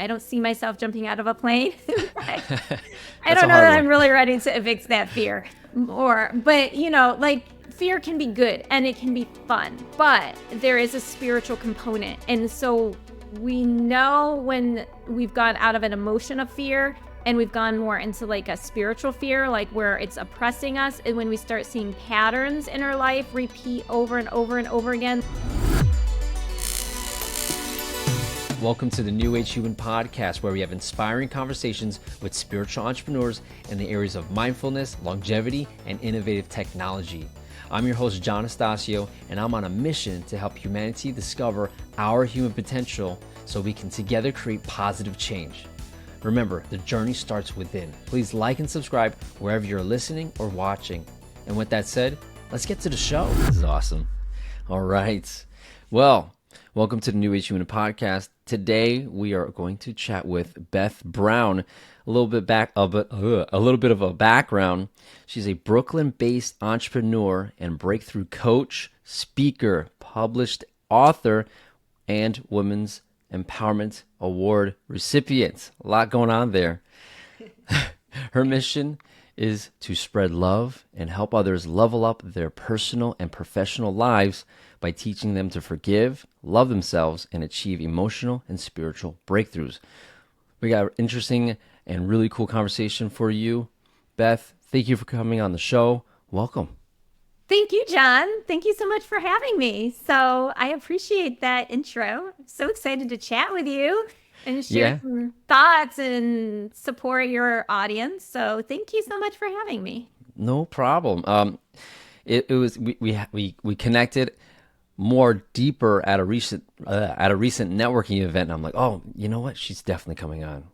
I don't see myself jumping out of a plane. I That's don't a know hard that one. I'm really ready to evict that fear. But like fear can be good and it can be fun, but there is a spiritual component. And so we know when we've gone out of an emotion of fear and we've gone more into like a spiritual fear, like where it's oppressing us, and when we start seeing patterns in our life repeat over and over and over again. Welcome to the New Age Human Podcast, where we have inspiring conversations with spiritual entrepreneurs in the areas of mindfulness, longevity, and innovative technology. I'm your host, John Estacio, and I'm on a mission to help humanity discover our human potential so we can together create positive change. Remember, the journey starts within. Please like and subscribe wherever you're listening or watching. And with that said, let's get to the show. This is awesome. All right. Well, welcome to the New Age Human Podcast. Today we are going to chat with Beth Brown. A little bit of a background. She's a Brooklyn-based entrepreneur and breakthrough coach, speaker, published author, and Women's Empowerment Award recipient. A lot going on there. Her mission is to spread love and help others level up their personal and professional lives by teaching them to forgive, love themselves, and achieve emotional and spiritual breakthroughs. We got an interesting and really cool conversation for you. Beth, thank you for coming on the show. Welcome. Thank you, John. Thank you so much for having me. So I appreciate that intro. I'm so excited to chat with you and share Yeah, some thoughts and support your audience. So thank you so much for having me. no problem. It was we connected more deeper at a recent networking event, and I'm like, oh, you know what? She's definitely coming on.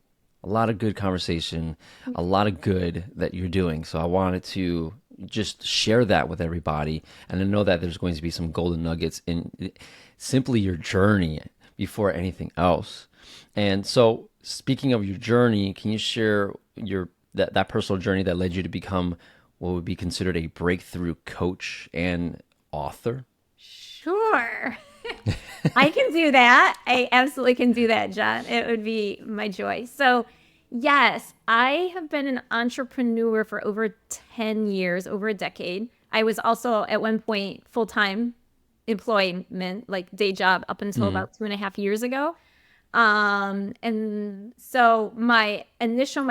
A lot of good conversation, a lot of good that you're doing. So I wanted to just share that with everybody, and I know that there's going to be some golden nuggets in simply your journey before anything else. And so, speaking of your journey, can you share that personal journey that led you to become what would be considered a breakthrough coach and author? Sure. I can do that. I absolutely can do that, John. It would be my joy. So, yes, I have been an entrepreneur for over 10 years, over a decade. I was also at one point full-time employment, like day job, up until Mm, about 2.5 years ago. And so my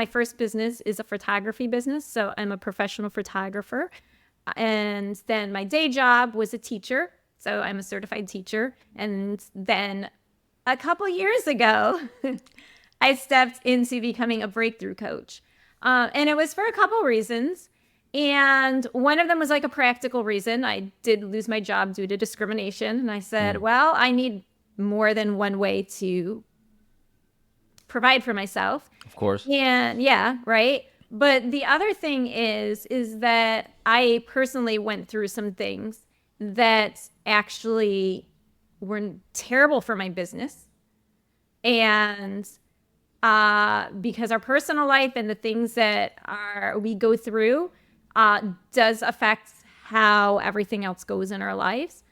first business is a photography business. So I'm a professional photographer. And then my day job was a teacher. So I'm a certified teacher. And then a couple years ago, I stepped into becoming a breakthrough coach. And it was for a couple reasons. And one of them was like a practical reason. I did lose my job due to discrimination. And I said, mm, well, I need more than one way to provide for myself. of course. And yeah, right. But the other thing is that I personally went through some things that actually were terrible for my business. And because our personal life and the things that we go through does affect how everything else goes in our lives.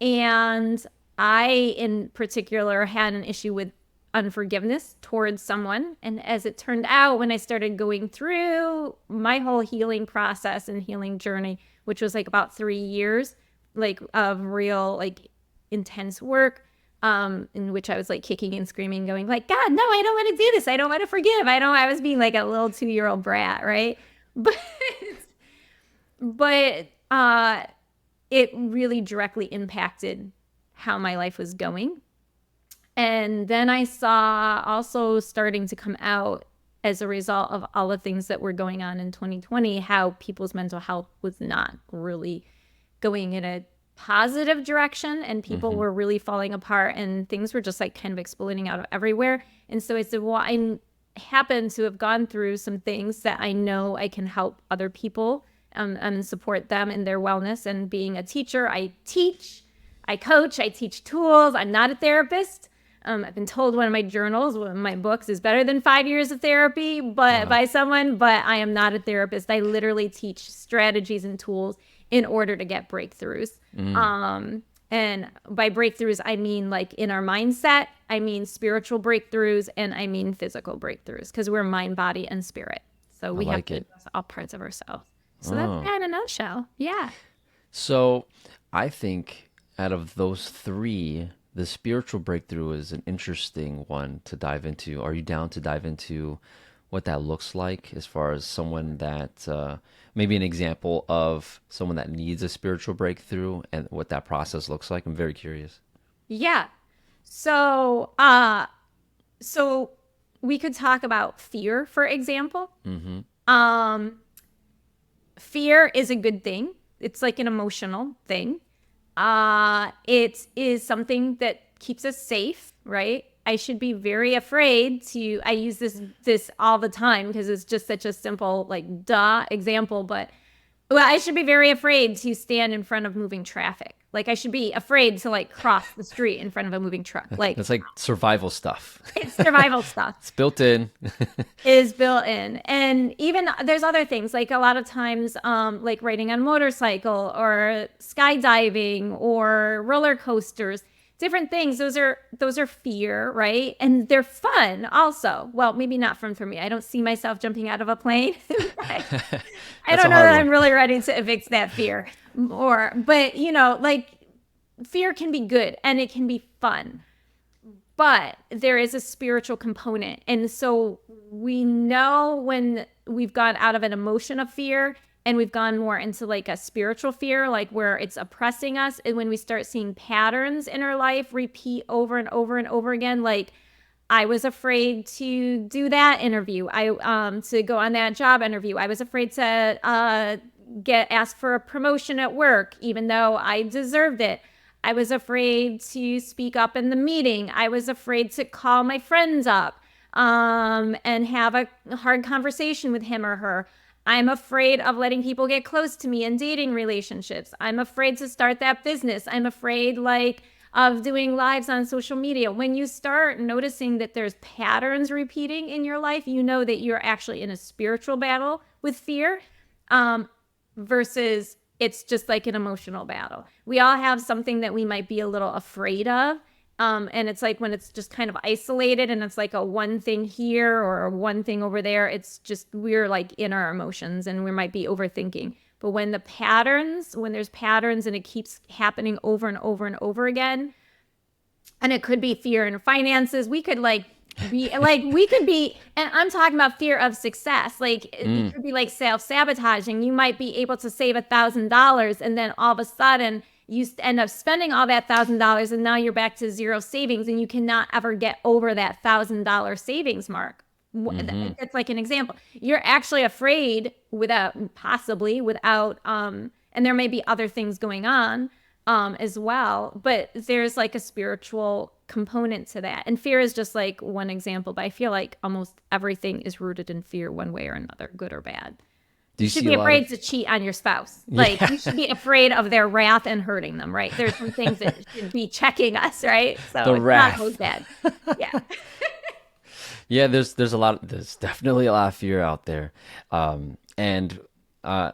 And I, in particular, had an issue with unforgiveness towards someone. And as it turned out, when I started going through my whole healing process and healing journey, which was like about 3 years, like of real, like intense work, in which I was like kicking and screaming, going like, God, no, I don't want to do this. I don't want to forgive. I was being like a little 2-year-old brat, right? But, but it really directly impacted how my life was going. And then I saw also starting to come out as a result of all the things that were going on in 2020, how people's mental health was not really going in a positive direction, and people Mm-hmm. were really falling apart, and things were just like kind of exploding out of everywhere. And so I said, well, I happen to have gone through some things that I know I can help other people and support them in their wellness. And being a teacher, I teach, I coach, I teach tools. I'm not a therapist. I've been told one of my journals, one of my books, is better than 5 years of therapy, but Wow. by someone. But I am not a therapist. I literally teach strategies and tools in order to get breakthroughs. Mm, And by breakthroughs, I mean like in our mindset, I mean spiritual breakthroughs and I mean physical breakthroughs because we're mind, body, and spirit. So I we have like to it. address all parts of ourselves. So that's Oh. that in a nutshell. Yeah. So I think out of those three, the spiritual breakthrough is an interesting one to dive into. Are you down to dive into what that looks like as far as someone that, maybe an example of someone that needs a spiritual breakthrough and what that process looks like? I'm very curious. Yeah. So, so we could talk about fear, for example. Mm-hmm. Um, Fear is a good thing. It's like an emotional thing. It is something that keeps us safe, right? I should be very afraid to. I use this all the time because it's just such a simple, like, duh example. But well, I should be very afraid to stand in front of moving traffic. Like I should be afraid to like cross the street in front of a moving truck. Like That's like survival stuff. it's survival stuff It's built in. is built in. And even there's other things like a lot of times like riding on motorcycle or skydiving or roller coasters, different things. Those are fear, right? And they're fun also. Well, maybe not fun for me. I don't see myself jumping out of a plane. I That's don't a know hard that one. I'm really ready to evict that fear. Or but like fear can be good and it can be fun, but there is a spiritual component. And so we know when we've gone out of an emotion of fear and we've gone more into like a spiritual fear, like where it's oppressing us, and when we start seeing patterns in our life repeat over and over and over again, like I was afraid to do that interview. I to go on that job interview. I was afraid to get asked for a promotion at work, even though I deserved it. I was afraid to speak up in the meeting. I was afraid to call my friends up and have a hard conversation with him or her. I'm afraid of letting people get close to me in dating relationships. I'm afraid to start that business. I'm afraid like of doing lives on social media. When you start noticing that there's patterns repeating in your life, you know that you're actually in a spiritual battle with fear. Versus it's just like an emotional battle. We all have something that we might be a little afraid of. And it's like when it's just kind of isolated and it's like a one thing here or one thing over there, it's just we're like in our emotions and we might be overthinking. But when there's patterns and it keeps happening over and over and over again, and it could be fear in finances, we could be, and I'm talking about fear of success. Like it could be like self-sabotaging. You might be able to save $1,000 and then all of a sudden you end up spending all that $1,000 and now you're back to zero savings and you cannot ever get over that $1,000 savings mark. That's like an example. You're actually afraid without, and there may be other things going on as well, but there's like a spiritual component to that. And fear is just like one example, but I feel like almost everything is rooted in fear one way or another, good or bad. Do You you should see be a lot afraid of to cheat on your spouse. Like you should be afraid of their wrath and hurting them, right? There's some things that should be checking us, right? So the it's not so wrath? bad. Yeah. Yeah, there's definitely a lot of fear out there. And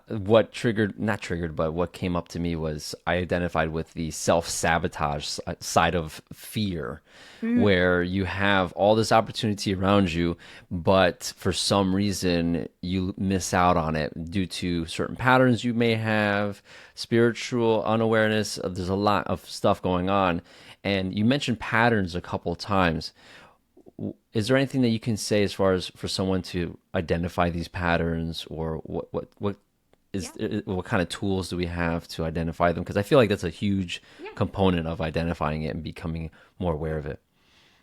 what not triggered, but what came up to me was I identified with the self-sabotage side of fear, where you have all this opportunity around you, but for some reason you miss out on it due to certain patterns you may have, spiritual unawareness. There's a lot of stuff going on. And you mentioned patterns a couple of times. Is there anything that you can say as far as for someone to identify these patterns, or what kind of tools do we have to identify them? Because I feel like that's a huge Yeah. component of identifying it and becoming more aware of it.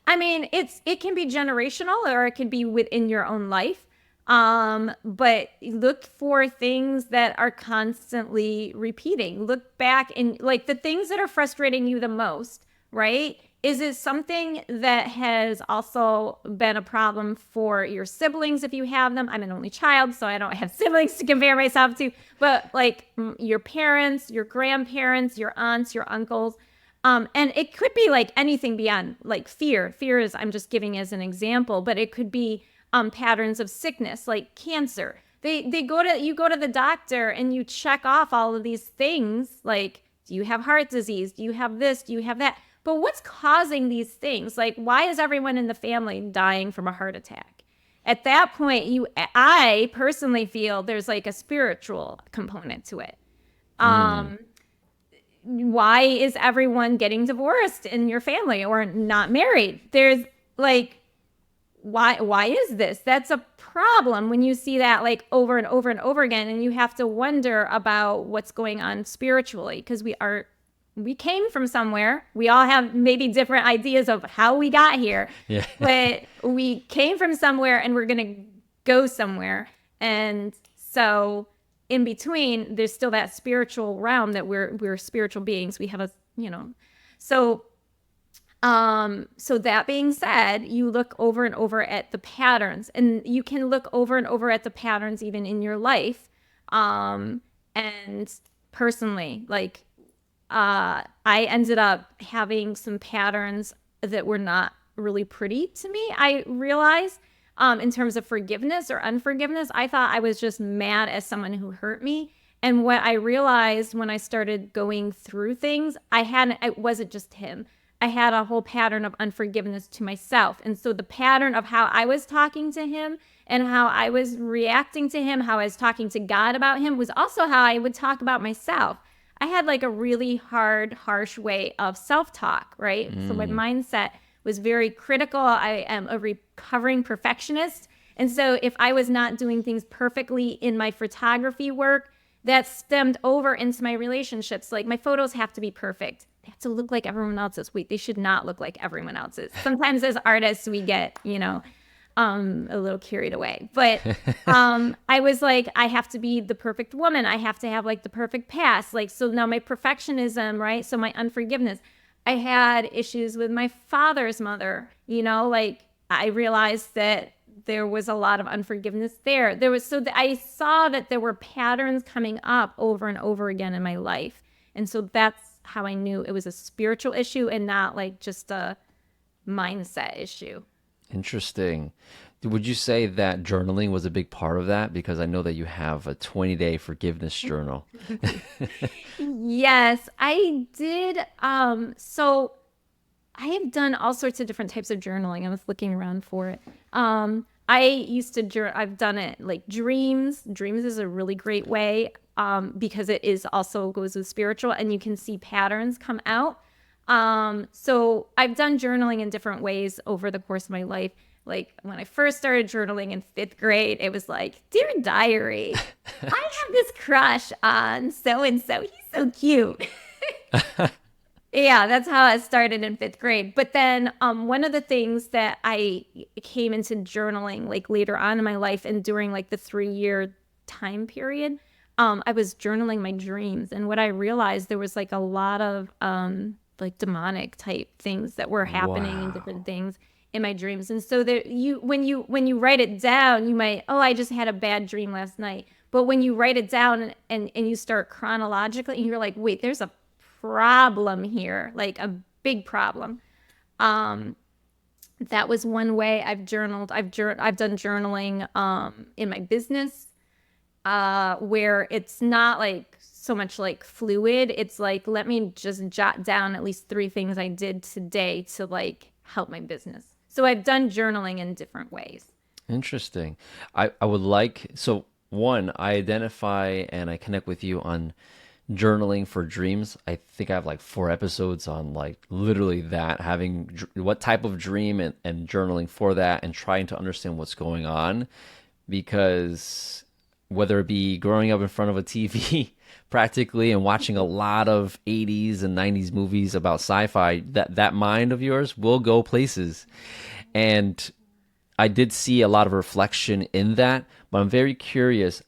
I mean, it can be generational or it can be within your own life. But look for things that are constantly repeating. Look back and like the things that are frustrating you the most, right? Is it something that has also been a problem for your siblings if you have them? I'm an only child, so I don't have siblings to compare myself to, but like your parents, your grandparents, your aunts, your uncles. And it could be like anything beyond like fear. Fear is, I'm just giving as an example, but it could be patterns of sickness like cancer. You go to the doctor and you check off all of these things like, do you have heart disease? Do you have this? Do you have that? but what's causing these things? Like, why is everyone in the family dying from a heart attack? At that point, I personally feel there's like a spiritual component to it. Mm. Why is everyone getting divorced in your family or not married? There's like, why is this? That's a problem when you see that like over and over and over again, and you have to wonder about what's going on spiritually, because we came from somewhere. We all have maybe different ideas of how we got here, Yeah. but we came from somewhere and we're going to go somewhere. And so in between, there's still that spiritual realm that we're spiritual beings. We have a, so so that being said, you look over and over at the patterns, and you can look over and over at the patterns even in your life. And personally, like, I ended up having some patterns that were not really pretty to me. I realized, in terms of forgiveness or unforgiveness, I thought I was just mad at someone who hurt me. And what I realized when I started going through things, it wasn't just him. I had a whole pattern of unforgiveness to myself. And so the pattern of how I was talking to him and how I was reacting to him, how I was talking to God about him, was also how I would talk about myself. I had like a really hard, harsh way of self-talk, right? So my mindset was very critical. I am a recovering perfectionist. And so if I was not doing things perfectly in my photography work, that stemmed over into my relationships. Like, my photos have to be perfect. They have to look like everyone else's. Wait, they should not look like everyone else's. Sometimes as artists, we get, a little carried away. But I was like, I have to be the perfect woman. I have to have like the perfect past. Like, so now my perfectionism, right? So my unforgiveness. I had issues with my father's mother, like I realized that there was a lot of unforgiveness there. I saw that there were patterns coming up over and over again in my life. And so that's how I knew it was a spiritual issue and not like just a mindset issue. Interesting. Would you say that journaling was a big part of that? Because I know that you have a 20-day forgiveness journal. Yes, I did. So I have done all sorts of different types of journaling. I was looking around for it. I've done it like dreams. Dreams is a really great way, because it is also goes with spiritual, and you can see patterns come out. So I've done journaling in different ways over the course of my life. Like, when I first started journaling in 5th grade, it was like, "Dear diary, I have this crush on so and so. He's so cute." Yeah, that's how it started in 5th grade. But then, one of the things that I came into journaling like later on in my life, and during like the 3-year time period, I was journaling my dreams. And what I realized, there was like a lot of like demonic type things that were happening and Wow. different things in my dreams. And so that when you write it down, you might, oh, I just had a bad dream last night. But when you write it down and you start chronologically, and you're like, wait, there's a problem here, like a big problem. Um, that was one way I've journaled. I've done journaling in my business, where it's not like so much like fluid. It's like, let me just jot down at least 3 things I did today to like help my business. So I've done journaling in different ways. Interesting. I would like, so one, I identify and I connect with you on journaling for dreams. I think I have like 4 episodes on like literally that, having what type of dream, and journaling for that, and trying to understand what's going on. Because whether it be growing up in front of a TV practically and watching a lot of 80s and 90s movies about sci-fi, that mind of yours will go places. And I did see a lot of reflection in that, but I'm very curious,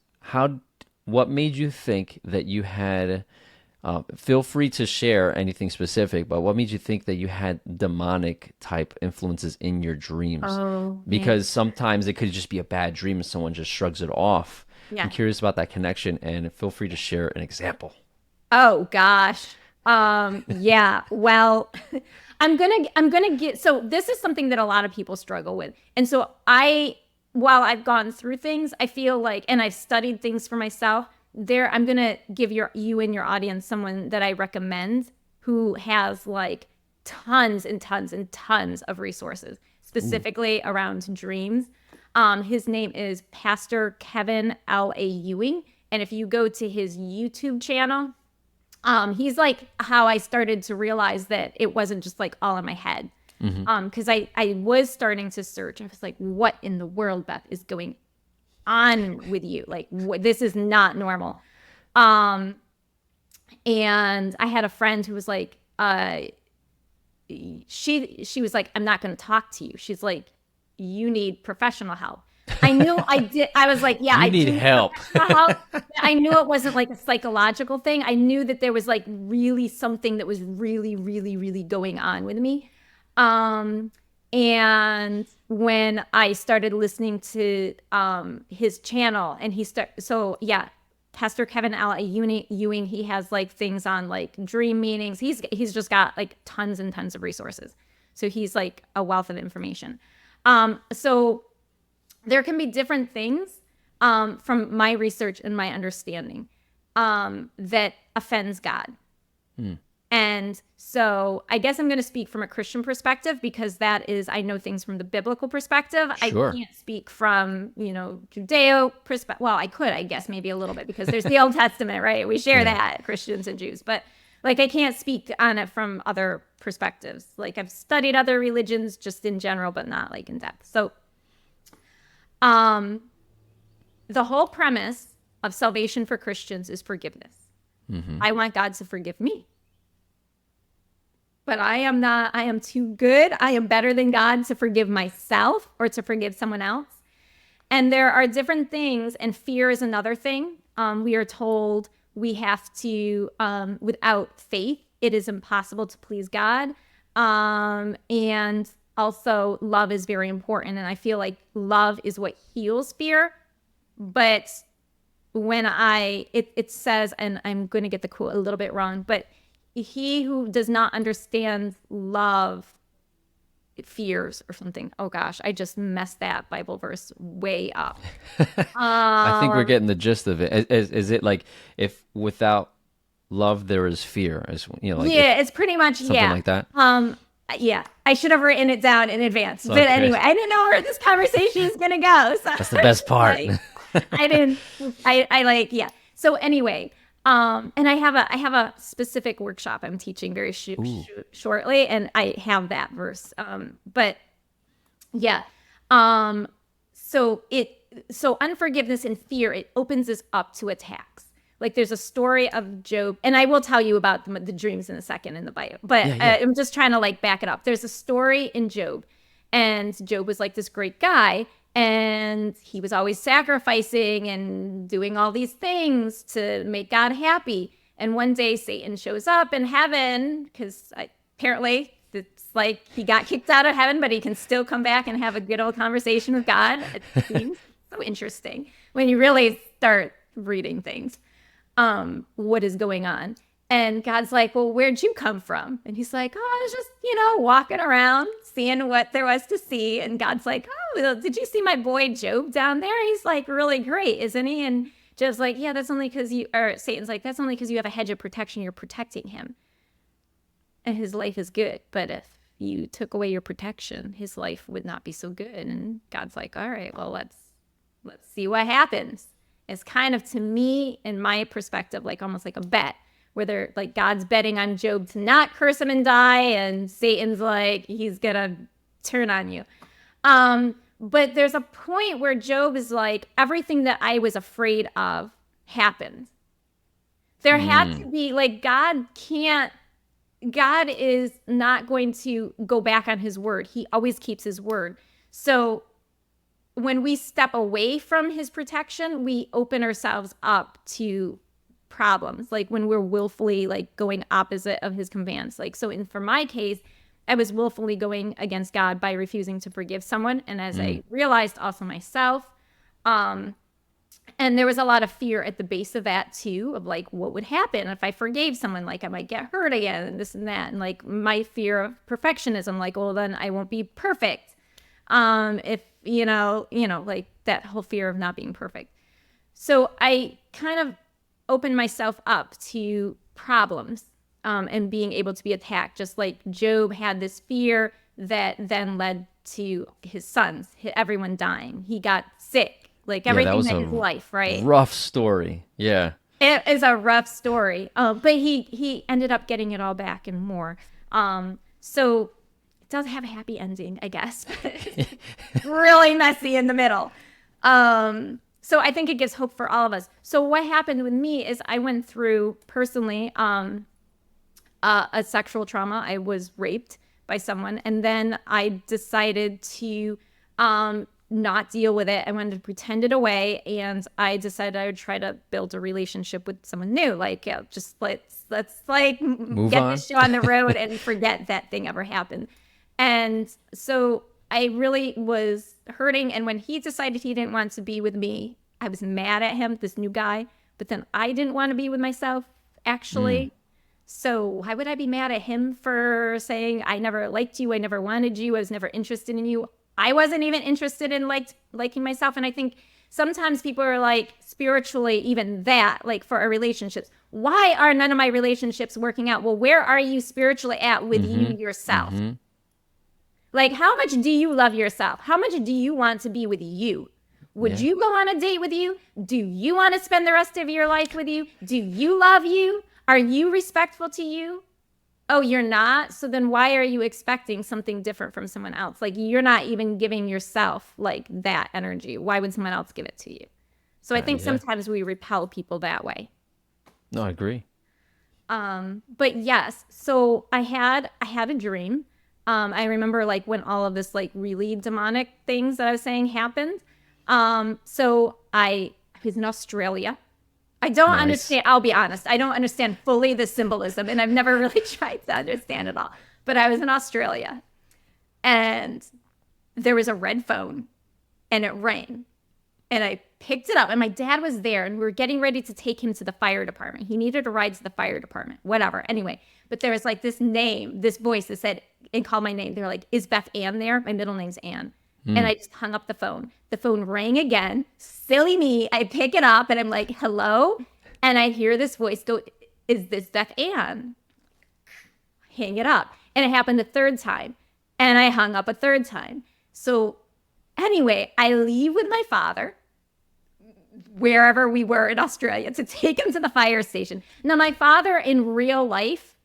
what made you think that you had, feel free to share anything specific, but what made you think that you had demonic type influences in your dreams? Oh, man. Because sometimes it could just be a bad dream and someone just shrugs it off. I'm Yeah. curious about that connection, and feel free to share an example. Oh gosh. Yeah. Well, I'm gonna get, so this is something that a lot of people struggle with. And so while I've gone through things, I feel like, and I've studied things for myself, I'm gonna give you and your audience someone that I recommend, who has like tons and tons and tons of resources, specifically around dreams. His name is Pastor Kevin L.A. Ewing. And if you go to his YouTube channel, he's like how I started to realize that it wasn't just like all in my head. Because I was starting to search. I was like, what in the world, Beth, is going on with you? Like, this is not normal. And I had a friend who was like, she was like, I'm not going to talk to you. She's like, you need professional help. I knew I did. I was like, yeah, You I need do help. help. I knew it wasn't like a psychological thing. I knew that there was like really something that was really, really, really going on with me. And when I started listening to his channel, and Pastor Kevin L. Ewing, he has like things on like dream meanings. He's just got like tons and tons of resources. So he's like a wealth of information. So there can be different things from my research and my understanding that offends God. And so I guess I'm going to speak from a Christian perspective, because that is, I know things from the biblical perspective. Sure. I can't speak from, Judeo perspective. Well, I could, I guess, maybe a little bit, because there's the Old Testament, right? We share that, Christians and Jews. But like, I can't speak on it from other perspectives. Like, I've studied other religions just in general, but not like in depth. So the whole premise of salvation for Christians is forgiveness. I want God to forgive me. But I am too good. I am better than God to forgive myself or to forgive someone else. And there are different things, and fear is another thing. We are told we have to, without faith, it is impossible to please God. And also, love is very important. And I feel like love is what heals fear. But when it says, and I'm going to get the quote a little bit wrong, but he who does not understand love fears, or something. Oh gosh, I just messed that Bible verse way up. I think we're getting the gist of it. Is it like, if without love there is fear, It's pretty much something like that? Yeah, I should have written it down in advance. But Okay. anyway, I didn't know where this conversation is gonna go. So That's the best part. So anyway, and I have a specific workshop I'm teaching very shortly, and I have that verse. So unforgiveness and fear, it opens us up to attacks. Like, there's a story of Job, and I will tell you about the dreams in a second in the Bible, but I'm just trying to like back it up. There's a story in Job, and Job was like this great guy, and he was always sacrificing and doing all these things to make God happy. And one day Satan shows up in heaven, because apparently it's like he got kicked out of heaven, but he can still come back and have a good old conversation with God. It seems so interesting when you really start reading things. What is going on? And God's like, well, where'd you come from? And he's like, oh, I was just, walking around, seeing what there was to see. And God's like, oh, well, did you see my boy Job down there? He's like really great, isn't he? And Job's like, yeah, that's only because Satan's like, that's only because you have a hedge of protection. You're protecting him. And his life is good. But if you took away your protection, his life would not be so good. And God's like, all right, well, let's see what happens. It's kind of, to me, in my perspective, like almost like a bet, where they're like, God's betting on Job to not curse him and die, and Satan's like, he's gonna turn on you. But there's a point where Job is like, everything that I was afraid of happened. There had to be, like, God is not going to go back on his word. He always keeps his word. So when we step away from his protection, we open ourselves up to problems, like when we're willfully like going opposite of his commands. Like, so for my case, I was willfully going against God by refusing to forgive someone. And as I realized, also myself, and there was a lot of fear at the base of that too, of like, what would happen if I forgave someone? Like, I might get hurt again, and this and that. And like my fear of perfectionism, like, well, then I won't be perfect. If, like that whole fear of not being perfect. So I kind of opened myself up to problems. and being able to be attacked, just like Job had this fear that then led to his sons, everyone dying. He got sick, like Yeah, that everything was in a his life, right? rough story. Yeah. It is a rough story, but he ended up getting it all back and more. So it does have a happy ending, I guess. Really messy in the middle. So I think it gives hope for all of us. So what happened with me is I went through personally a sexual trauma. I was raped by someone, and then I decided to not deal with it. I wanted to pretend it away, and I decided I would try to build a relationship with someone new. Like, yeah, just let's like Move get on. this show on the road and forget that thing ever happened. And so I really was hurting. And when he decided he didn't want to be with me, I was mad at him, this new guy. But then I didn't want to be with myself, actually. So why would I be mad at him for saying I never liked you, I never wanted you, I was never interested in you? I wasn't even interested in liking myself. And I think sometimes people are like spiritually, even that, like for our relationships, why are none of my relationships working out? Well, where are you spiritually at with you yourself? Like, how much do you love yourself? How much do you want to be with you? Would Yeah. you go on a date with you? Do you want to spend the rest of your life with you? Do you love you? Are you respectful to you? Oh, you're not? So then why are you expecting something different from someone else? Like, you're not even giving yourself like that energy. Why would someone else give it to you? So I think Yeah. sometimes we repel people that way. No, I agree. But yes, so I had a dream. I remember like when all of this like really demonic things that I was saying happened. So I was in Australia. I don't Nice. understand. I'll be honest. I don't understand fully the symbolism, and I've never really tried to understand it all. But I was in Australia, and there was a red phone, and it rang, and I picked it up, and my dad was there, and we were getting ready to take him to the fire department. He needed a ride to the fire department, whatever. Anyway, but there was like this name, this voice that said and called my name. They were like, "Is Beth Ann there?" My middle name's Ann. And I just hung up the phone. The phone rang again. Silly me. I pick it up and I'm like, hello? And I hear this voice go, is this Beth Ann? Hang it up. And it happened a third time. And I hung up a third time. So anyway, I leave with my father, wherever we were in Australia, to take him to the fire station. Now, my father in real life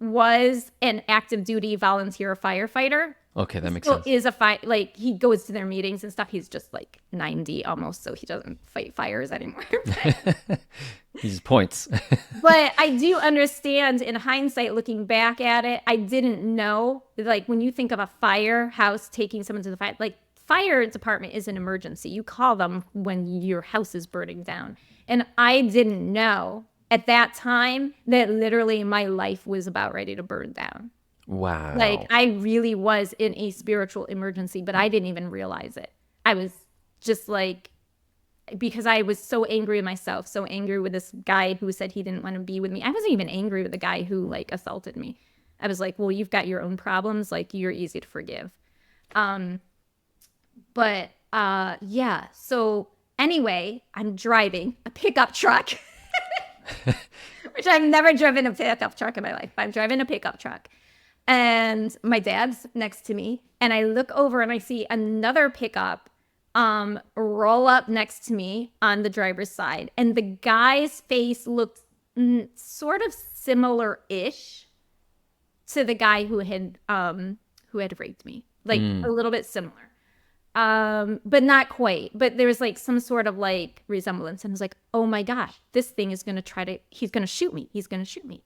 was an active duty volunteer firefighter. Okay, that makes So sense. is a fight, like he goes to their meetings and stuff. He's just like 90 almost, so he doesn't fight fires anymore. These points. But I do understand in hindsight, looking back at it, I didn't know, like when you think of a firehouse taking someone to the fire, like fire department is an emergency. You call them when your house is burning down. And I didn't know at that time that literally my life was about ready to burn down. Wow. Like I really was in a spiritual emergency, but I didn't even realize it. I was just like, because I was so angry with myself, so angry with this guy who said he didn't want to be with me. I wasn't even angry with the guy who like assaulted me. I was like, well, you've got your own problems. Like you're easy to forgive. But yeah. So anyway, I'm driving a pickup truck, which I've never driven a pickup truck in my life. I'm driving a pickup truck. And my dad's next to me, and I look over and I see another pickup roll up next to me on the driver's side, and the guy's face looked sort of similar-ish to the guy who had raped me, like a little bit similar, but not quite. But there was like some sort of like resemblance, and I was like, oh my gosh, this thing is gonna he's gonna shoot me. He's gonna shoot me.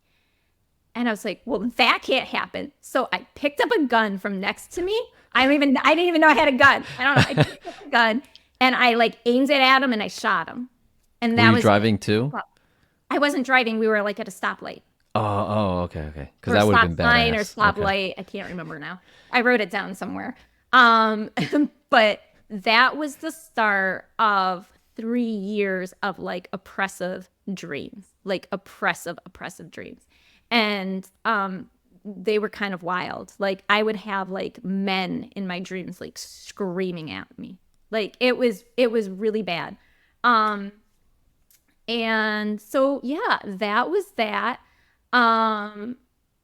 And I was like, well, that can't happen. So I picked up a gun from next to me. I didn't even know I had a gun. I don't know. I picked up a gun and I like aimed it at him and I shot him. And that Were you was driving too? I wasn't driving. We were like at a stoplight. Okay. Because Or that would have stop been sign or badass. Okay. stoplight. I can't remember now. I wrote it down somewhere. But that was the start of 3 years of like oppressive dreams, like oppressive dreams. And they were kind of wild. Like I would have like men in my dreams like screaming at me. Like it was really bad. And so yeah, that was that. Um,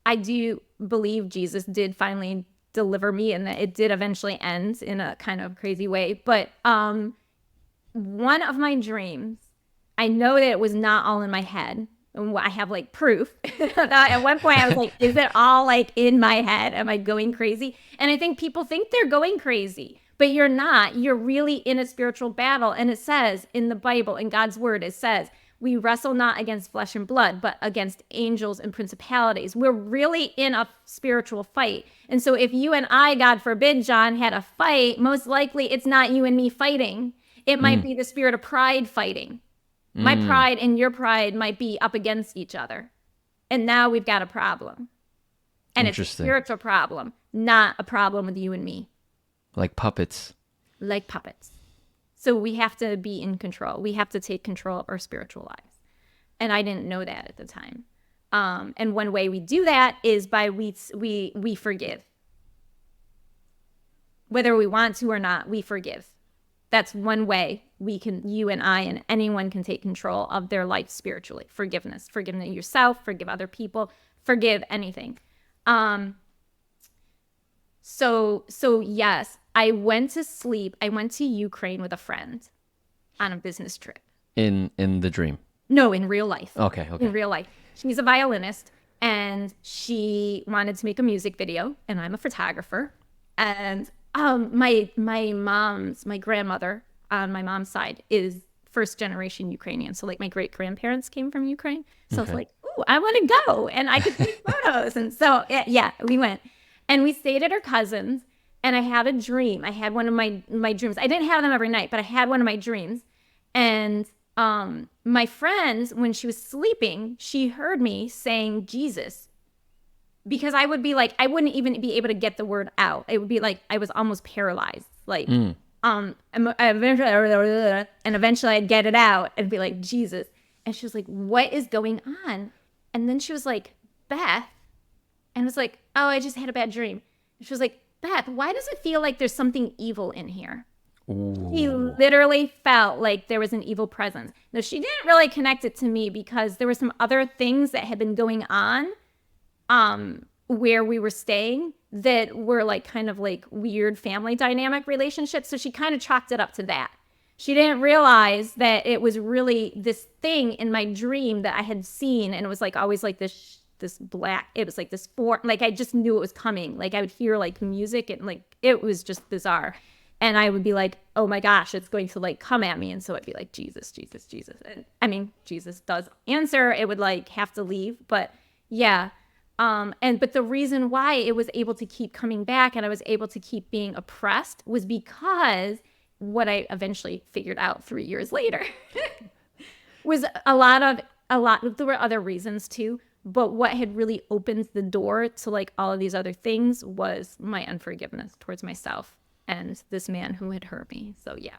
I do believe Jesus did finally deliver me and that it did eventually end in a kind of crazy way. But one of my dreams, I know that it was not all in my head. And I have like proof. At one point, I was like, is it all like in my head? Am I going crazy? And I think people think they're going crazy, but you're not. You're really in a spiritual battle. And it says in the Bible, in God's word, it says, we wrestle not against flesh and blood, but against angels and principalities. We're really in a spiritual fight. And so if you and I, God forbid, John, had a fight, most likely it's not you and me fighting. It might be the spirit of pride fighting. My pride and your pride might be up against each other. And now we've got a problem. And it's a spiritual problem, not a problem with you and me. Like puppets. Like puppets. So we have to be in control. We have to take control of our spiritual lives. And I didn't know that at the time. And one way we do that is by we forgive. Whether we want to or not, we forgive. That's one way you and I and anyone can take control of their life spiritually. Forgiveness. Forgive yourself, forgive other people, forgive anything. So yes, I went to sleep. I went to Ukraine with a friend on a business trip. In the dream? No, in real life. Okay. In real life. She's a violinist and she wanted to make a music video and I'm a photographer. And my grandmother on my mom's side is first generation Ukrainian. So like my great grandparents came from Ukraine. So I was like, ooh, I want to go and I could take photos. And so yeah, we went and we stayed at her cousin's and I had a dream. I had one of my dreams. I didn't have them every night, but I had one of my dreams. And my friend, when she was sleeping, she heard me saying Jesus. Because I would be like, I wouldn't even be able to get the word out. It would be like I was almost paralyzed. Like, and eventually I'd get it out and be like, Jesus. And she was like, what is going on? And then she was like, Beth. And I was like, oh, I just had a bad dream. And she was like, Beth, why does it feel like there's something evil in here? Ooh. He literally felt like there was an evil presence. Now, she didn't really connect it to me because there were some other things that had been going on where we were staying that were like kind of like weird family dynamic relationships. So she kind of chalked it up to that. She didn't realize that it was really this thing in my dream that I had seen. And it was like always like this black, it was like this form, like I just knew it was coming. Like I would hear like music and like, it was just bizarre. And I would be like, oh my gosh, it's going to like come at me. And so I'd be like, Jesus, Jesus, Jesus. And I mean, Jesus does answer. It would like have to leave. But yeah. But the reason why it was able to keep coming back and I was able to keep being oppressed was because what I eventually figured out 3 years later was there were other reasons too, but what had really opened the door to like all of these other things was my unforgiveness towards myself and this man who had hurt me. So yeah,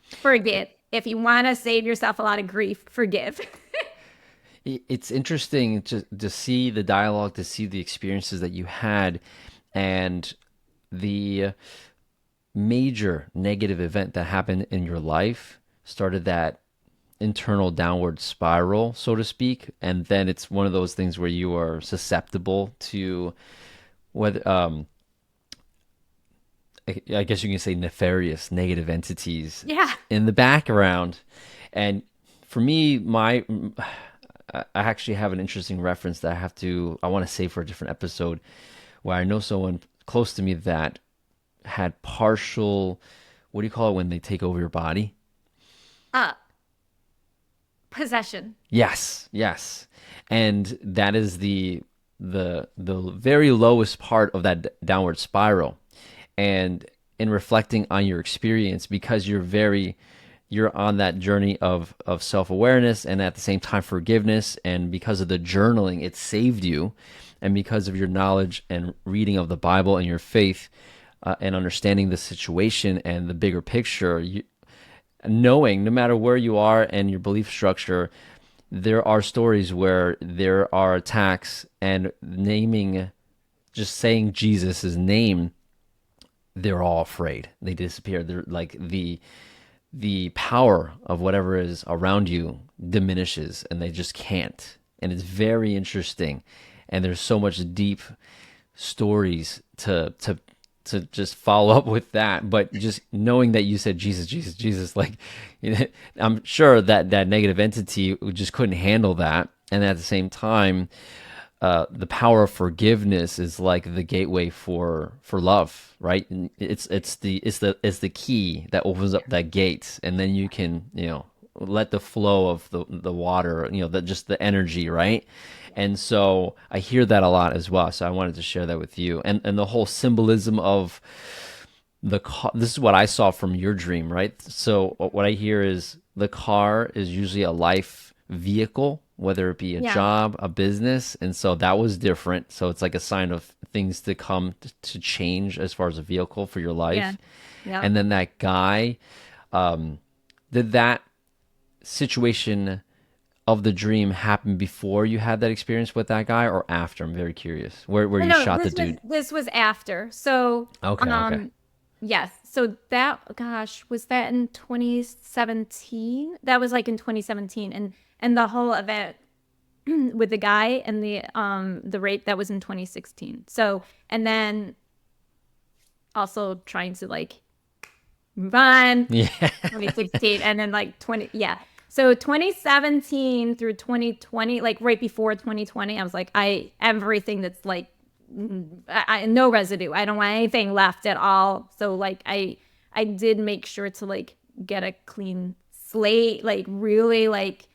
forgive. If you want to save yourself a lot of grief, forgive. It's interesting to see the dialogue, to see the experiences that you had, and the major negative event that happened in your life started that internal downward spiral, so to speak. And then it's one of those things where you are susceptible to whether, I guess you can say nefarious, negative entities in the background. And for me, I actually have an interesting reference that I want to save for a different episode, where I know someone close to me that had partial, what do you call it when they take over your body? Possession. Yes. And that is the very lowest part of that downward spiral. And in reflecting on your experience, because you're on that journey of self-awareness and at the same time forgiveness, and because of the journaling, it saved you, and because of your knowledge and reading of the Bible and your faith and understanding the situation and the bigger picture, knowing no matter where you are and your belief structure, there are stories where there are attacks, and just saying Jesus' name, they're all afraid. They disappear. They're like the power of whatever is around you diminishes, and they just can't. and it's very interesting, and there's so much deep stories to just follow up with that. But just knowing that you said Jesus, Jesus, Jesus, like, I'm sure that that negative entity just couldn't handle that. And at the same time, the power of forgiveness is like the gateway for love, right? And it's the key that opens up that gate, and then you can, let the flow of the water, just the energy, right? And so I hear that a lot as well. So I wanted to share that with you, and the whole symbolism of the car. This is what I saw from your dream, right? So what I hear is the car is usually a life vehicle, whether it be a Yeah. job, a business. And so that was different. So it's like a sign of things to come to change as far as a vehicle for your Yeah. life. Yep. And then that guy, did that situation of the dream happen before you had that experience with that guy or after? I'm very curious. Where Oh, you no, shot the dude. this was after. So, Okay, okay. um, yes. So that, gosh, was that in 2017? That was like in 2017, and the whole event with the guy and the rape, that was in 2016. So, and then also trying to like move on, Yeah. 2016, and then like 20, yeah. So 2017 through 2020, like right before 2020, I was like, everything that's like, no residue. I don't want anything left at all. So like I did make sure to like get a clean slate, like really like,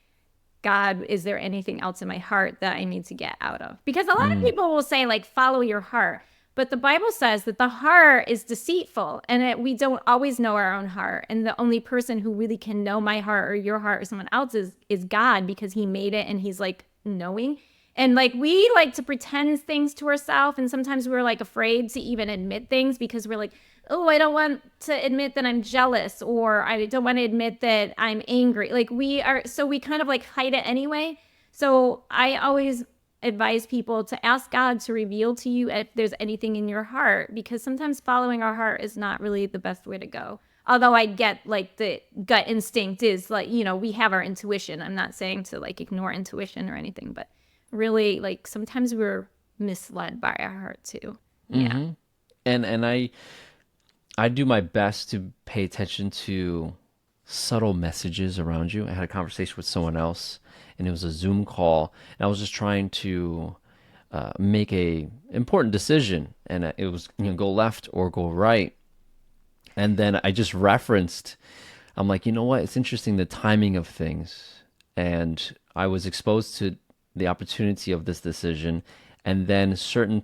God, is there anything else in my heart that I need to get out of? Because a lot of people will say, like, follow your heart. But the Bible says that the heart is deceitful and we don't always know our own heart. And the only person who really can know my heart or your heart or someone else's is God, because he made it and he's like knowing. And like we like to pretend things to ourselves. And sometimes we're like afraid to even admit things because we're like, oh, I don't want to admit that I'm jealous, or I don't want to admit that I'm angry. Like we are, so we kind of like hide it anyway. So I always advise people to ask God to reveal to you if there's anything in your heart, because sometimes following our heart is not really the best way to go. Although I get like the gut instinct is like, we have our intuition. I'm not saying to like ignore intuition or anything, but really like sometimes we're misled by our heart too. Yeah. And I do my best to pay attention to subtle messages around you. I had a conversation with someone else, and it was a Zoom call, and I was just trying to make a important decision, and it was, go left or go right. And then I just referenced, I'm like, you know what? It's interesting, the timing of things. And I was exposed to the opportunity of this decision, and then certain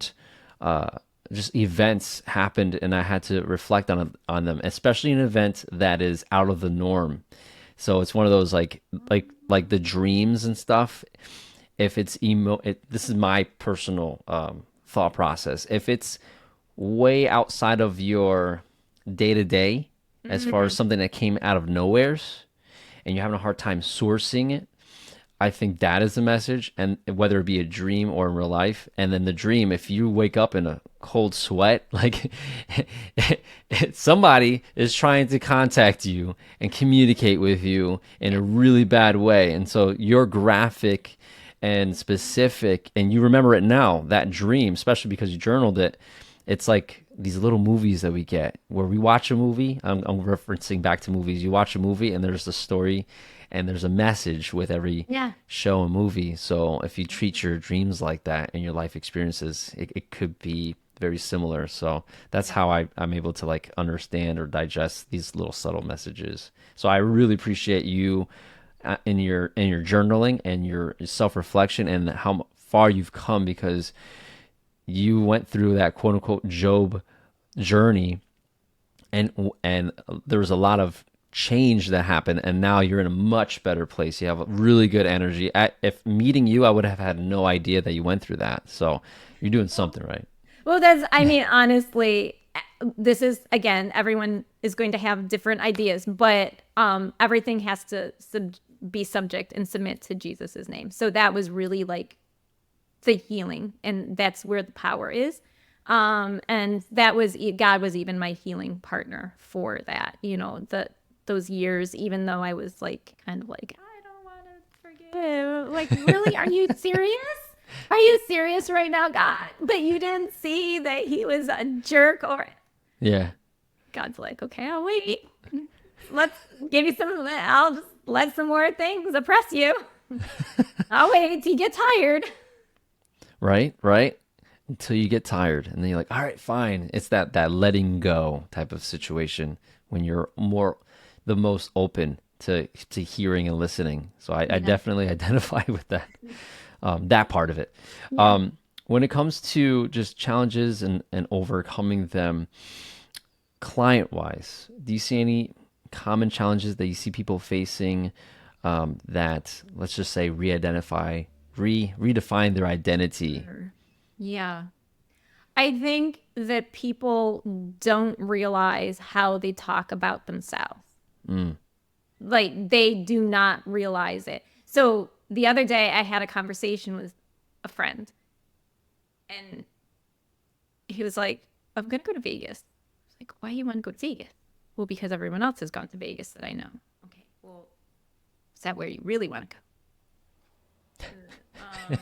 uh, just events happened, and I had to reflect on them, especially an event that is out of the norm. So it's one of those like the dreams and stuff. If it's this is my personal thought process. If it's way outside of your day to day, as far as something that came out of nowheres, and you're having a hard time sourcing it, I think that is the message. And whether it be a dream or in real life, and then the dream, if you wake up in a cold sweat, like somebody is trying to contact you and communicate with you in a really bad way. And so you're graphic and specific, and you remember it now, that dream, especially because you journaled it. It's like these little movies that we get where we watch a movie. I'm referencing back to movies. You watch a movie and there's a story and there's a message with every Yeah. show and movie. So if you treat your dreams like that and your life experiences, it could be very similar. So that's how I'm able to like understand or digest these little subtle messages. So I really appreciate you in your journaling and your self-reflection and how far you've come, because you went through that quote unquote Job journey, and there was a lot of change that happened, and now you're in a much better place. You have a really good energy. If meeting you, I would have had no idea that you went through that. So you're doing something right. Well, I mean, honestly, this is, again, everyone is going to have different ideas, but everything has to be subject and submit to Jesus's name. So that was really like the healing, and that's where the power is. And that was, God was even my healing partner for that, those years, even though I was like, kind of like, I don't want to forgive like, really? Are you serious? Are you serious right now, God? But you didn't see that he was a jerk, or Yeah. God's like, okay, I'll wait. Let's give you some, I'll just let some more things oppress you. I'll wait till you get tired. Right. Right. Until you get tired, and then you're like, all right, fine. It's that letting go type of situation when you're more the most open to hearing and listening. So I Yeah. definitely identify with that part of it. Yeah. When it comes to just challenges and overcoming them, client wise, do you see any common challenges that you see people facing, that, let's just say, redefine their identity? Yeah. I think that people don't realize how they talk about themselves. Mm. Like, they do not realize it. So the other day I had a conversation with a friend, and he was like, I'm going to go to Vegas. I was like, why do you want to go to Vegas? Well, because everyone else has gone to Vegas that I know. Okay, well, is that where you really want to go?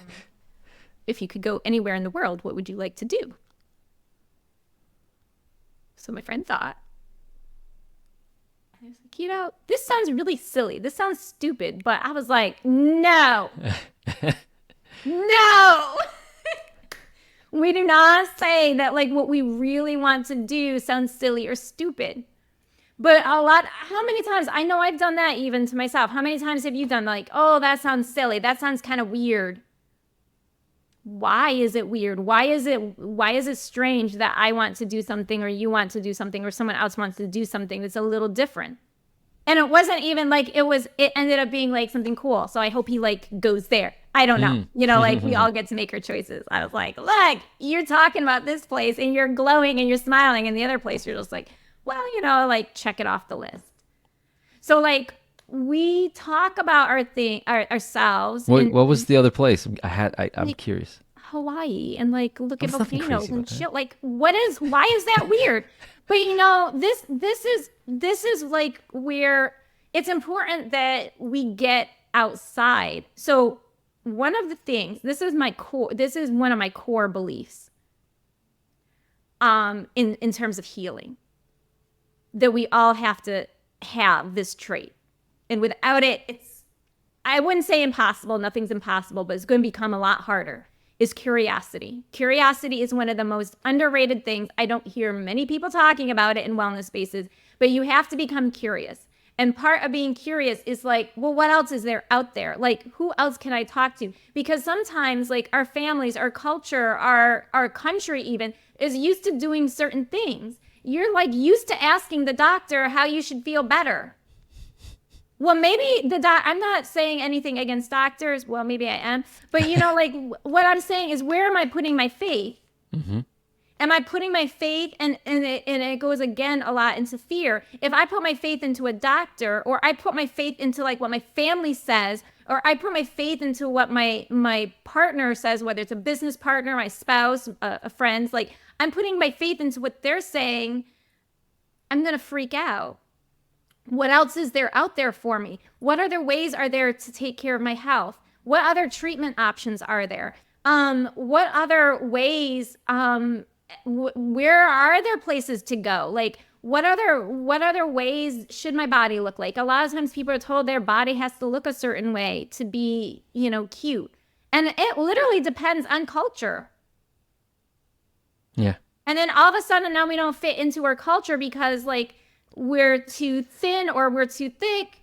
If you could go anywhere in the world, what would you like to do? So my friend thought. I was like, this sounds really silly. This sounds stupid. But I was like, no, no. We do not say that, like, what we really want to do sounds silly or stupid. But how many times, I know I've done that even to myself. How many times have you done, like, oh, that sounds silly. That sounds kind of weird. Why is it weird? Why is it strange that I want to do something, or you want to do something, or someone else wants to do something that's a little different? And it wasn't even like it ended up being like something cool. So I hope he like goes there. I don't know. Like, we all get to make our choices. I was like, look, you're talking about this place and you're glowing and you're smiling, and the other place you're just like, well, like, check it off the list. So, like, we talk about ourselves. What was the other place? I'm like, curious. Hawaii, and like, look at There's nothing volcanoes crazy and about that. shit. Like, why is that weird? But this is like where it's important that we get outside. So one of the things, this is one of my core beliefs, in terms of healing, that we all have to have this trait. And without it, I wouldn't say impossible, nothing's impossible, but it's going to become a lot harder, is curiosity. Curiosity is one of the most underrated things. I don't hear many people talking about it in wellness spaces, but you have to become curious. And part of being curious is like, well, what else is there out there? Like, who else can I talk to? Because sometimes, like, our families, our culture, our country even is used to doing certain things. You're like used to asking the doctor how you should feel better. Well, maybe I'm not saying anything against doctors. Well, maybe I am. But, like, what I'm saying is, where am I putting my faith? Mm-hmm. Am I putting my faith, and it goes again a lot into fear. If I put my faith into a doctor, or I put my faith into like what my family says, or I put my faith into what my partner says, whether it's a business partner, my spouse, a friend, like, I'm putting my faith into what they're saying, I'm going to freak out. What else is there out there for me? What other ways are there to take care of my health? What other treatment options are there? What other ways, where are there places to go? Like, what other ways should my body look like? A lot of times people are told their body has to look a certain way to be, cute. And it literally depends on culture. Yeah. And then all of a sudden now we don't fit into our culture because, like, we're too thin or we're too thick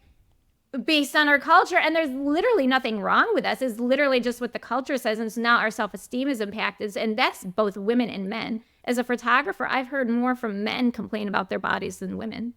based on our culture. And there's literally nothing wrong with us. It's literally just what the culture says. And so now our self-esteem is impacted. And that's both women and men. As a photographer, I've heard more from men complain about their bodies than women.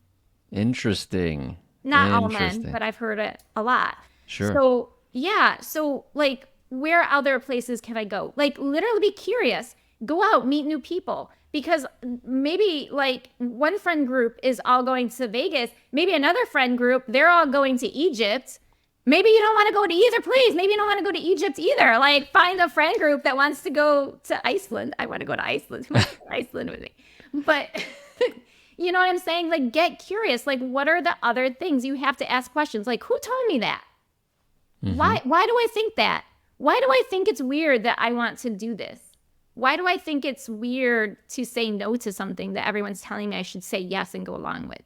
Interesting. Not all men, but I've heard it a lot. Sure. So, yeah. So, like, where other places can I go? Like, literally be curious. Go out, meet new people. Because maybe, like, one friend group is all going to Vegas. Maybe another friend group, they're all going to Egypt. Maybe you don't want to go to either place. Maybe you don't want to go to Egypt either. Like, find a friend group that wants to go to Iceland. I want to go to Iceland. Who wants to go to Iceland with me? But you know what I'm saying? Like, get curious. Like, what are the other things? You have to ask questions. Like, who told me that? Mm-hmm. Why do I think that? Why do I think it's weird that I want to do this? Why do I think it's weird to say no to something that everyone's telling me I should say yes and go along with?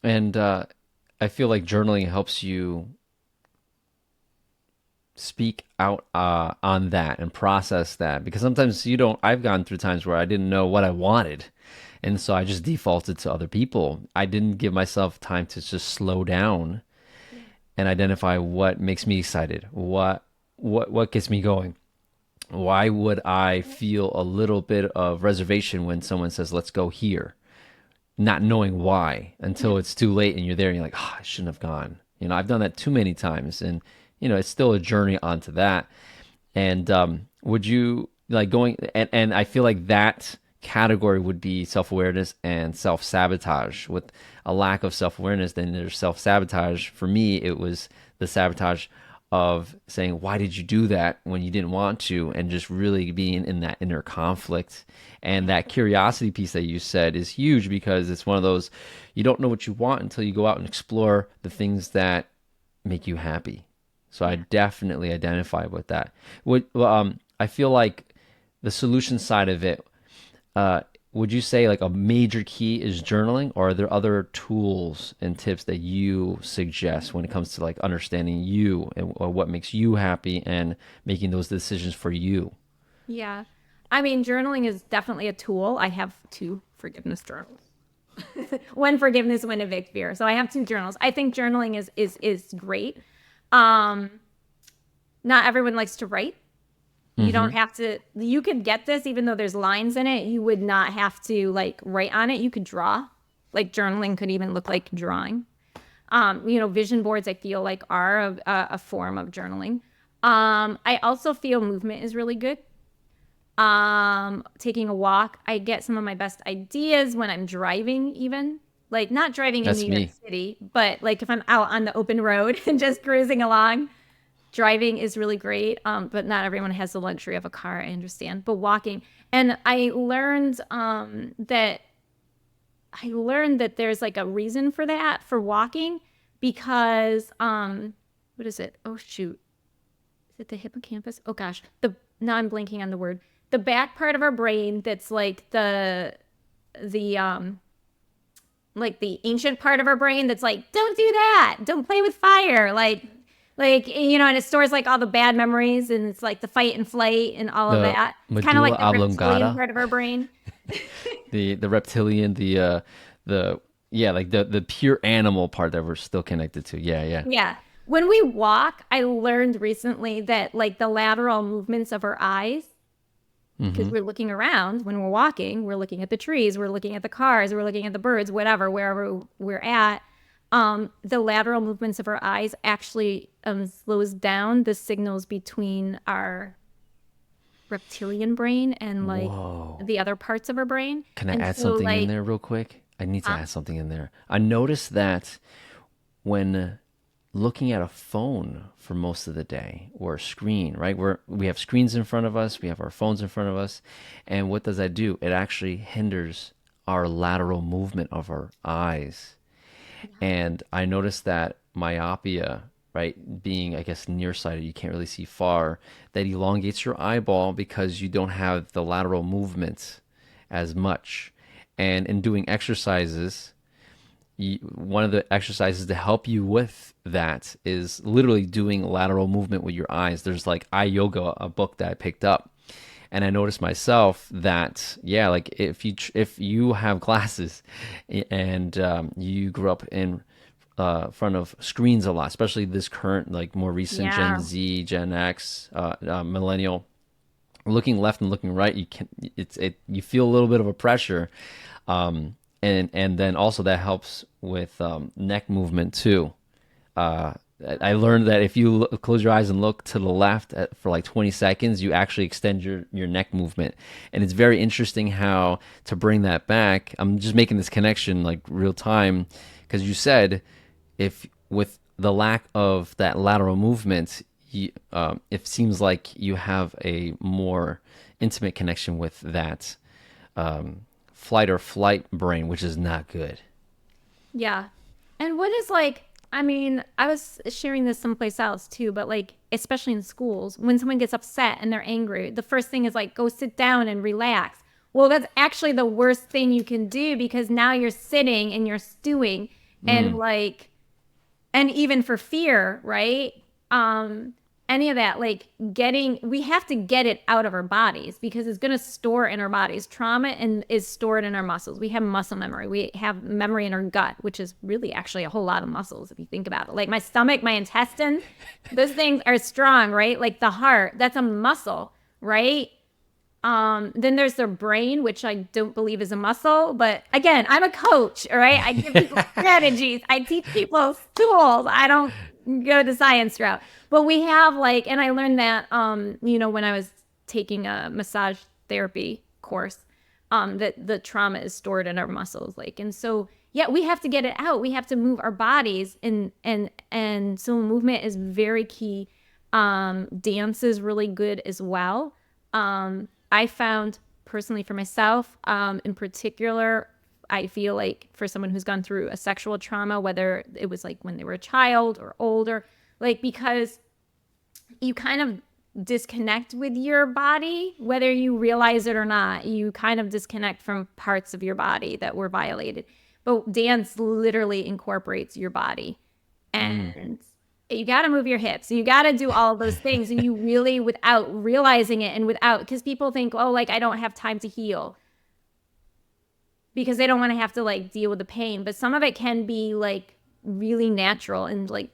And I feel like journaling helps you speak out on that and process that because sometimes you don't. I've gone through times where I didn't know what I wanted, and so I just defaulted to other people. I didn't give myself time to just slow down Yeah. and identify what makes me excited, what gets me going. Why would I feel a little bit of reservation when someone says, let's go here? Not knowing why Yeah. until it's too late and you're there and you're like, oh, I shouldn't have gone. I've done that too many times. And, it's still a journey onto that. And would you like going, and I feel like that category would be self awareness and self sabotage. With a lack of self awareness, then there's self sabotage. For me, it was the sabotage of saying, why did you do that when you didn't want to? And just really being in that inner conflict. And that curiosity piece that you said is huge because it's one of those, you don't know what you want until you go out and explore the things that make you happy. So I Yeah. definitely identify with that. I feel like the solution side of it, uh, would you say like a major key is journaling, or are there other tools and tips that you suggest when it comes to like understanding you and or what makes you happy and making those decisions for you? Yeah. I mean, journaling is definitely a tool. I have two forgiveness journals. One forgiveness, one evict fear. So I have two journals. I think journaling is great. Um, Not everyone likes to write. You Mm-hmm. don't have to, you could get this even though there's lines in it. You would not have to like write on it. You could draw. Like journaling could even look like drawing. Vision boards I feel like are a form of journaling. I also feel movement is really good. Taking a walk, I get some of my best ideas when I'm driving, even like not driving in New That's York me. City, but like if I'm out on the open road and just cruising along, driving is really great. But not everyone has the luxury of a car, I understand. But walking, and I learned that there's like a reason for that for walking because what is it? Oh shoot. Is it the hippocampus? Oh gosh. The Now I'm blanking on the word. The back part of our brain that's the like the ancient part of our brain that's like, don't do that. Don't play with fire. And it stores like all the bad memories and it's like the fight and flight and all of The that. It's kind of medulla like the reptilian oblongata, part of our brain. the reptilian, the yeah, like the pure animal part that we're still connected to. Yeah, yeah. Yeah. When we walk, I learned recently that like the lateral movements of our eyes, because Mm-hmm. we're looking around when we're walking, we're looking at the trees, we're looking at the cars, we're looking at the birds, whatever, wherever we're at. The lateral movements of our eyes actually slows down the signals between our reptilian brain and like Whoa. the other parts of our brain. Can I And add so something in like, there real quick? I need to huh? add something in there. I noticed that when looking at a phone for most of the day or a screen, right? We have screens in front of us, we have our phones in front of us, and what does that do? It actually hinders our lateral movement of our eyes. And I noticed that myopia, right, being I guess nearsighted, you can't really see far, that elongates your eyeball because you don't have the lateral movement as much. And in doing exercises, one of the exercises to help you with that is literally doing lateral movement with your eyes. There's like eye yoga, a book that I picked up, and I noticed myself that yeah, like if you have glasses and you grew up in front of screens a lot, especially this current like more recent Gen Yeah. Z, Gen X, millennial, looking left and looking right, you feel a little bit of a pressure, and then also that helps with neck movement too. Uh, I learned that if you close your eyes and look to the left for like 20 seconds, you actually extend your neck movement. And it's very interesting how to bring that back. I'm just making this connection like real time because you said if with the lack of that lateral movement, it seems like you have a more intimate connection with that flight or flight brain, which is not good. Yeah. And what is like I mean, I was sharing this someplace else too, but like, especially in schools, when someone gets upset and they're angry, the first thing is like, go sit down and relax. Well, that's actually the worst thing you can do because now you're sitting and you're stewing and Mm, like, and even for fear, right? Um, any of that, like we have to get it out of our bodies because it's going to store in our bodies. Trauma and is stored in our muscles. We have muscle memory. We have memory in our gut, which is really actually a whole lot of muscles if you think about it. Like my stomach, my intestine, those things are strong, right? Like the heart, that's a muscle, right? Then there's their brain, which I don't believe is a muscle. But again, I'm a coach, all right? I give people strategies. I teach people tools. I don't go the science route. But we have like, and I learned that, when I was taking a massage therapy course, that the trauma is stored in our muscles. Like, and so, yeah, we have to get it out. We have to move our bodies and so movement is very key. Dance is really good as well. I found personally for myself, in particular, I feel like for someone who's gone through a sexual trauma, whether it was like when they were a child or older, like because you kind of disconnect with your body, whether you realize it or not, you kind of disconnect from parts of your body that were violated. But dance literally incorporates your body. mm. And you got to move your hips. You got to do all of those things. And you really, without realizing it and without, because people think, oh, like I don't have time to heal because they don't want to have to like deal with the pain. But some of it can be like really natural and like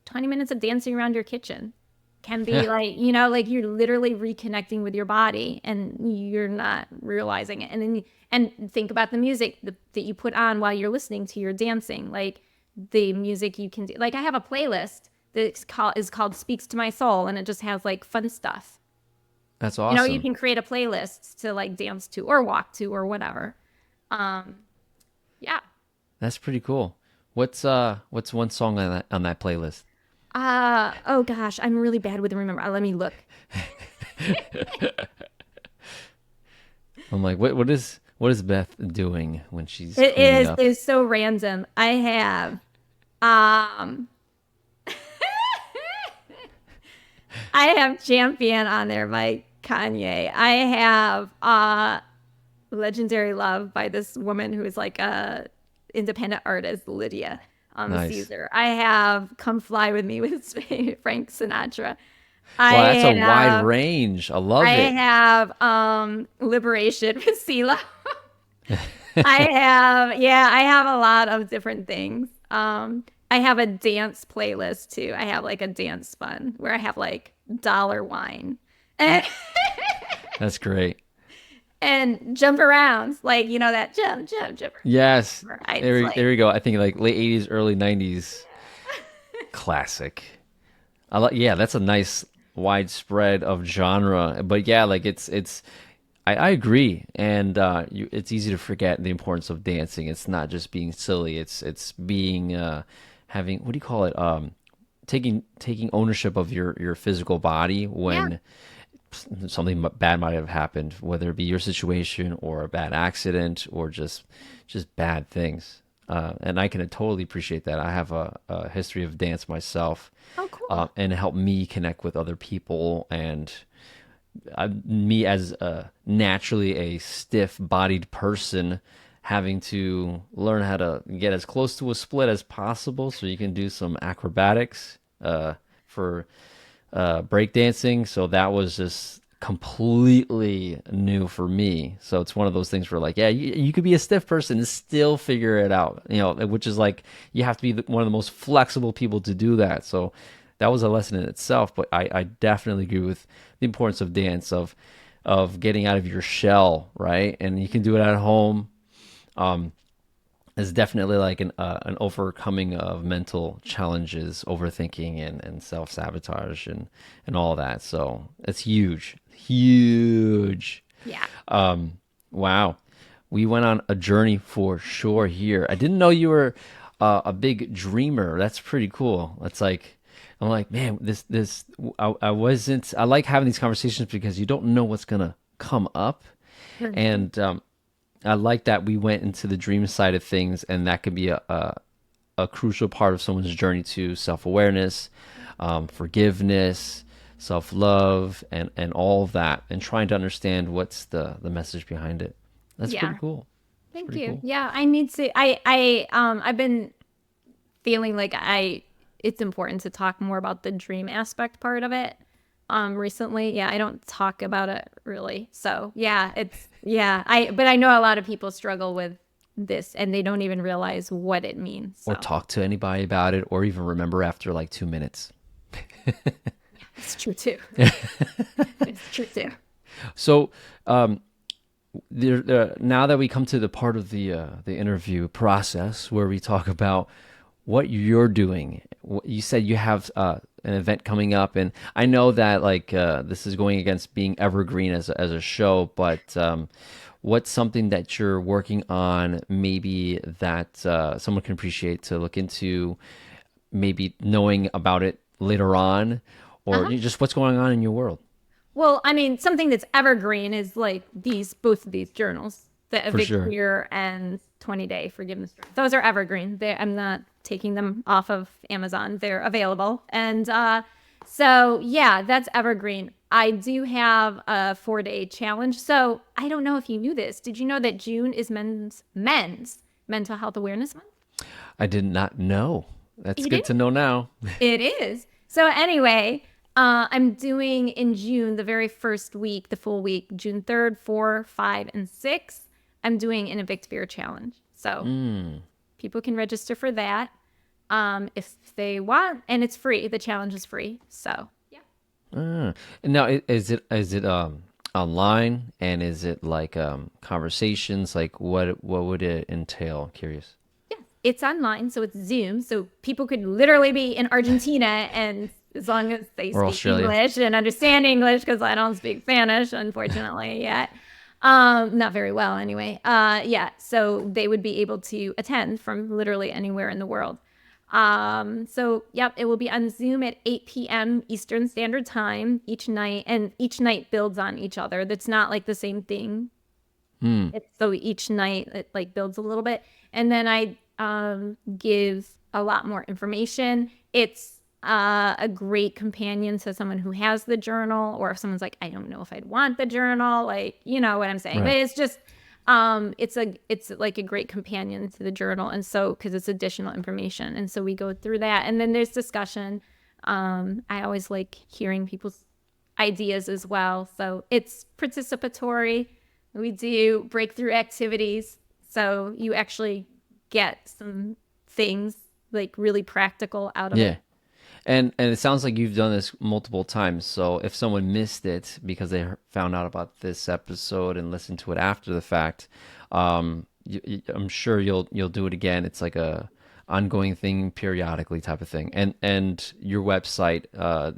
20 minutes of dancing around your kitchen can be like, like you're literally reconnecting with your body and you're not realizing it. And then, and think about the music that you put on while you're listening to your dancing. Like, the music you can do. Like I have a playlist that is called Speaks to My Soul and it just has like fun stuff. That's You awesome. can create a playlist to like dance to or walk to or whatever. Um, yeah. That's pretty cool. What's one song on that playlist? Oh gosh, I'm really bad with remember. Let me look. I'm like, what is Beth doing when she's It cleaning is up? it's so random. I have um I have Champion on there by Kanye. I have Legendary Love by this woman who is like a independent artist, Lydia Nice. Caesar. I have Come Fly With Me with Frank Sinatra. Wow, that's a I wide have range. I I love it. have Liberation with CeeLo. I have a lot of different things. I have a dance playlist too. I have like a dance fun where I have like dollar wine and That's great. and jump arounds, like that jump. Yes. It's There like we go. I think like late 80s, early 90s classic. Yeah, that's a nice widespread of genre. But yeah, like I agree. And it's easy to forget the importance of dancing. It's not just being silly. It's being having, what do you call it? Taking ownership of your physical body yeah, when something bad might have happened, whether it be your situation or a bad accident or just bad things. And I can totally appreciate that. I have a history of dance myself, oh cool, and it helped me connect with other people. And me as naturally a stiff-bodied person, having to learn how to get as close to a split as possible, so you can do some acrobatics for breakdancing. So that was just completely new for me. So it's one of those things where like, yeah, you could be a stiff person and still figure it out, which is like, you have to be one of the most flexible people to do that. So that was a lesson in itself. But I definitely agree with the importance of dance, of getting out of your shell, right? And you can do it at home. Is definitely like an overcoming of mental challenges, overthinking, and self sabotage, and all that. So it's huge, huge. yeah. Wow, we went on a journey for sure here. I didn't know you were a big dreamer. That's pretty cool. It's like, I'm like, man, I wasn't. I like having these conversations because you don't know what's gonna come up, and I like that we went into the dream side of things, and that could be a crucial part of someone's journey to self-awareness, forgiveness, self-love, and all of that, and trying to understand what's the message behind it. That's pretty Yeah. cool. It's Thank pretty you. cool. Yeah, I need to. I've been feeling like it's important to talk more about the dream aspect part of it. Recently, yeah, I don't talk about it really. So yeah, but I know a lot of people struggle with this and they don't even realize what it means. Or So talk to anybody about it, or even remember after like 2 minutes. it's true too. It's true too. So, now that we come to the part of the interview process where we talk about what you're doing, you said you have an event coming up, and I know that like this is going against being evergreen as a show, but what's something that you're working on, maybe that someone can appreciate to look into, maybe knowing about it later on, or Uh-huh. just what's going on in your world? Well, I mean, something that's evergreen is like both of these journals, the For Evict sure. Fear and 20-Day Forgiveness Journal. Those are evergreen. I'm not taking them off of Amazon. They're available. And so, yeah, that's evergreen. I do have a 4-day challenge. So I don't know if you knew this. Did you know that June is men's mental health awareness month? I did not know. That's It good is. to know now. It is. So anyway, I'm doing in June, the very first week, the full week, June 3rd, 4, 5, and 6. I'm doing an Evict Fear challenge. So people can register for that if they want, and it's free. The challenge is free. So yeah. Ah. And now, is it online, and is it like conversations? Like what would it entail? I'm curious. Yeah, it's online, so it's Zoom. So people could literally be in Argentina, and as long as they Or speak Australia. English and understand English, because I don't speak Spanish, unfortunately, yet. Not very well, anyway. Yeah, so they would be able to attend from literally anywhere in the world. So yep, it will be on Zoom at 8 p.m. Eastern Standard Time each night, and each night builds on each other. That's not like the same thing. So each night it like builds a little bit, and then I give a lot more information. It's a great companion to someone who has the journal, or if someone's like, I don't know if I'd want the journal, like you know what I'm saying. But Right. it's just it's like a great companion to the journal, and so because it's additional information, and so we go through that, and then there's discussion. I always like hearing people's ideas as well, so it's participatory. We do breakthrough activities. So you actually get some things like really practical out of Yeah. it. And it sounds like you've done this multiple times. So if someone missed it because they found out about this episode and listened to it after the fact, I'm sure you'll do it again. It's like a ongoing thing, periodically type of thing. And your website,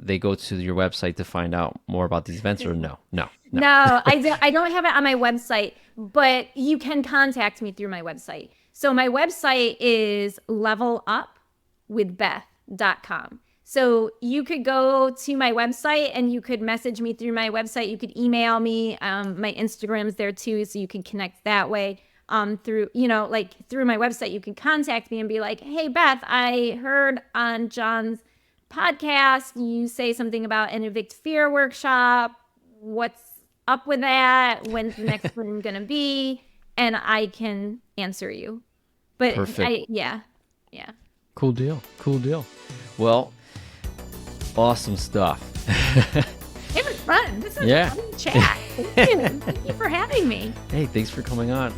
they go to your website to find out more about these events, or no, no, no. No, I don't have it on my website, but you can contact me through my website. So my website is levelupwithbeth.com. So you could go to my website and you could message me through my website. You could email me. My Instagram's there too, so you can connect that way. Through like through my website, you can contact me and be like, "Hey Beth, I heard on John's podcast you say something about an Evict Fear workshop. What's up with that? When's the next one gonna be?" And I can answer you. But Perfect. yeah, yeah. Cool deal. Cool deal. Well, awesome stuff. It was fun. This was Yeah. a fun chat. Thank you. Thank you for having me. Hey, thanks for coming on.